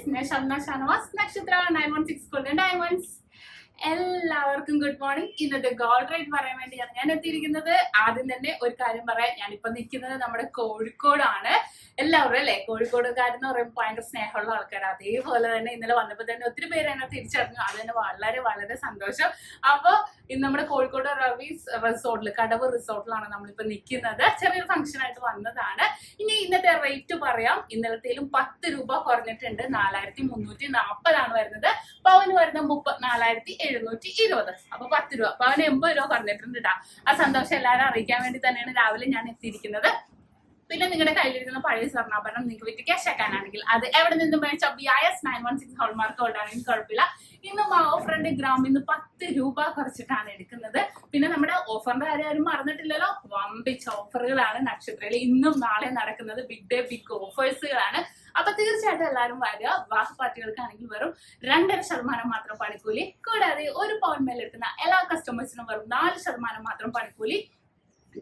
SHAMNA Nakshathra 916 Golden Diamonds. എല്ലാവർക്കും good morning. ഇന്നത്തെ gold rate പറയാൻ വേണ്ടിയാണ് ഞാൻ എത്തിയിരിക്കുന്നത്. ആദ്യം തന്നെ ഒരു കാര്യം പറയാം, ഞാനിപ്പോ നിൽക്കുന്നത് നമ്മുടെ കോഴിക്കോടാണ്. എല്ലാവരും അല്ലെ കോഴിക്കോടുകാരെന്ന് പറയുമ്പോൾ ഭയങ്കര സ്നേഹമുള്ള ആൾക്കാർ. അതേപോലെ തന്നെ ഇന്നലെ വന്നപ്പോൾ തന്നെ ഒത്തിരി പേര് എന്നെ തിരിച്ചറിഞ്ഞു. അത് തന്നെ വളരെ വളരെ സന്തോഷം. അപ്പൊ ഇന്ന് നമ്മുടെ കോഴിക്കോട് റവീസ് റിസോർട്ടിൽ, കടവ് റിസോർട്ടിലാണ് നമ്മളിപ്പോ നിൽക്കുന്നത്. ചെറിയൊരു ഫംഗ്ഷൻ ആയിട്ട് വന്നതാണ്. ഇനി ഇന്നത്തെ റേറ്റ് പറയാം. ഇന്നലത്തേലും 10 രൂപ കുറഞ്ഞിട്ടുണ്ട്. 4340 വരുന്നത്. പവന് വരുന്നത് 34,720. അപ്പൊ 10 രൂപ, പവന് 80 രൂപ കുറഞ്ഞിട്ടുണ്ട് കേട്ടോ. ആ സന്തോഷം എല്ലാവരും അറിയിക്കാൻ വേണ്ടി തന്നെയാണ് രാവിലെ ഞാൻ എത്തിയിരിക്കുന്നത്. പിന്നെ നിങ്ങളുടെ കയ്യിലിരിക്കുന്ന പഴയ സ്വർണ്ണാഭരണം നിങ്ങൾക്ക് വിറ്റ് ക്യാഷ് ആക്കാനാണെങ്കിൽ അത് എവിടെ നിന്നും മേടിച്ച BIS 916 ഹോൾമാർക്ക് ഗോൾഡ് ആണെങ്കിൽ കുഴപ്പമില്ല. ഇന്നും ആ ഓഫറിന്റെ ഗ്രാമിന്ന് 10 രൂപ കുറച്ചിട്ടാണ് എടുക്കുന്നത്. പിന്നെ നമ്മുടെ ഓഫറിന്റെ കാര്യം ആരും മറന്നിട്ടില്ലല്ലോ. വമ്പിച്ച ഓഫറുകളാണ് നക്ഷത്രയിൽ ഇന്നും നാളെ നടക്കുന്നത്. ബിഗ് ഡേ ബിഗ് ഓഫേഴ്സുകളാണ്. അപ്പൊ തീർച്ചയായിട്ടും എല്ലാവരും വരിക. വിവാഹ പാർട്ടികൾക്കാണെങ്കിൽ വെറും 2.5% മാത്രം പണിക്കൂലി. കൂടാതെ ഒരു പവൻ മേലെടുക്കുന്ന എല്ലാ കസ്റ്റമേഴ്സിനും വെറും 4% മാത്രം പണിക്കൂലി.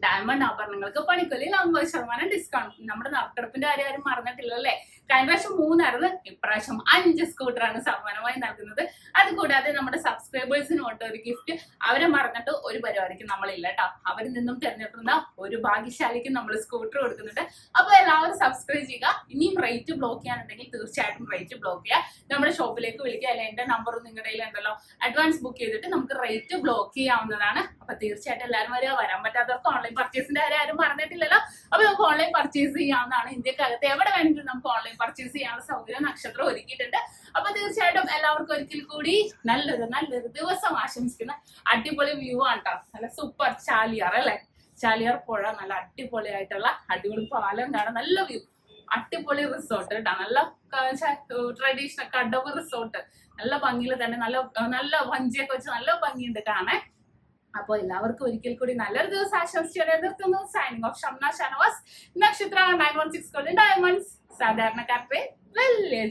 ഡയമണ്ട് ആഭരണങ്ങൾക്ക് പണിക്കൂലിയിൽ 50% ഡിസ്കൗണ്ട്. നമ്മുടെ നറുക്കെടുപ്പിന്റെ കാര്യം ആരും മറന്നിട്ടില്ല അല്ലേ. കഴിഞ്ഞ പ്രാവശ്യം 3 ആയിരുന്നു, ഇപ്രാവശ്യം 5 സ്കൂട്ടറാണ് സമ്മാനമായി നൽകുന്നത്. അതുകൂടാതെ നമ്മുടെ സബ്സ്ക്രൈബേഴ്സിന് കൊണ്ട് ഒരു ഗിഫ്റ്റ്. അവരെ മറന്നിട്ട് ഒരു പരിപാടിക്ക് നമ്മളില്ല കേട്ടോ. അവരിൽ നിന്നും തിരഞ്ഞെടുക്കുന്ന ഒരു ഭാഗ്യശാലിക്ക് നമ്മൾ സ്കൂട്ടർ കൊടുക്കുന്നുണ്ട്. അപ്പൊ എല്ലാവരും സബ്സ്ക്രൈബ് ചെയ്യുക. ഇനിയും റേറ്റ് ബ്ലോക്ക് ചെയ്യാനുണ്ടെങ്കിൽ തീർച്ചയായിട്ടും റേറ്റ് ബ്ലോക്ക് ചെയ്യുക. നമ്മുടെ ഷോപ്പിലേക്ക് വിളിക്കുക. അല്ലെ എന്റെ നമ്പറും നിങ്ങളുടെ കയ്യിലുണ്ടല്ലോ. അഡ്വാൻസ് ബുക്ക് ചെയ്തിട്ട് നമുക്ക് റേറ്റ് ബ്ലോക്ക് ചെയ്യാവുന്നതാണ്. അപ്പൊ തീർച്ചയായിട്ടും എല്ലാവരും വരിക. വരാൻ പറ്റാത്തവർക്ക് ഓൺലൈൻ പർച്ചേസിന്റെ കാര്യം ആരും പറഞ്ഞിട്ടില്ലല്ലോ. അപ്പൊ നമുക്ക് ഓൺലൈൻ പർച്ചേസ് ചെയ്യാവുന്നതാണ്. ഇന്ത്യക്കകത്ത് എവിടെ വേണമെങ്കിലും നമുക്ക് ഓൺലൈൻ പർച്ചേസ് ചെയ്യാനുള്ള സൗകര്യം നക്ഷത്രം ഒരുക്കിയിട്ടുണ്ട്. അപ്പൊ തീർച്ചയായിട്ടും എല്ലാവർക്കും ഒരിക്കൽ കൂടി നല്ലൊരു ദിവസം ആശംസിക്കുന്ന. അടിപൊളി വ്യൂ ആണ് കേട്ടോ. നല്ല സൂപ്പർ ചാലിയാർ അല്ലെ. ചാലിയാർ പുഴ, നല്ല അടിപൊളിയായിട്ടുള്ള അടിപൊളി പാലം കാണാൻ, നല്ല വ്യൂ. അടിപൊളി റിസോർട്ട് കേട്ടോ. നല്ല ട്രഡീഷണൽ കടവ് റിസോർട്ട്. നല്ല ഭംഗിയിൽ തന്നെ നല്ല വഞ്ചിയൊക്കെ വെച്ച് നല്ല ഭംഗിയുണ്ട് കാണാൻ. അപ്പൊ എല്ലാവർക്കും ഒരിക്കൽ കൂടി നല്ലൊരു ദിവസം ആശംസിച്ചോടെ നിർത്തുന്നു. സൈനിങ് ഓഫ് ഷംന ഷാനവാസ്, നക്ഷത്ര 916 ഗോൾഡൻ ഡയമണ്ട്സ്. സാധാരണക്കാരുടെ വലിയ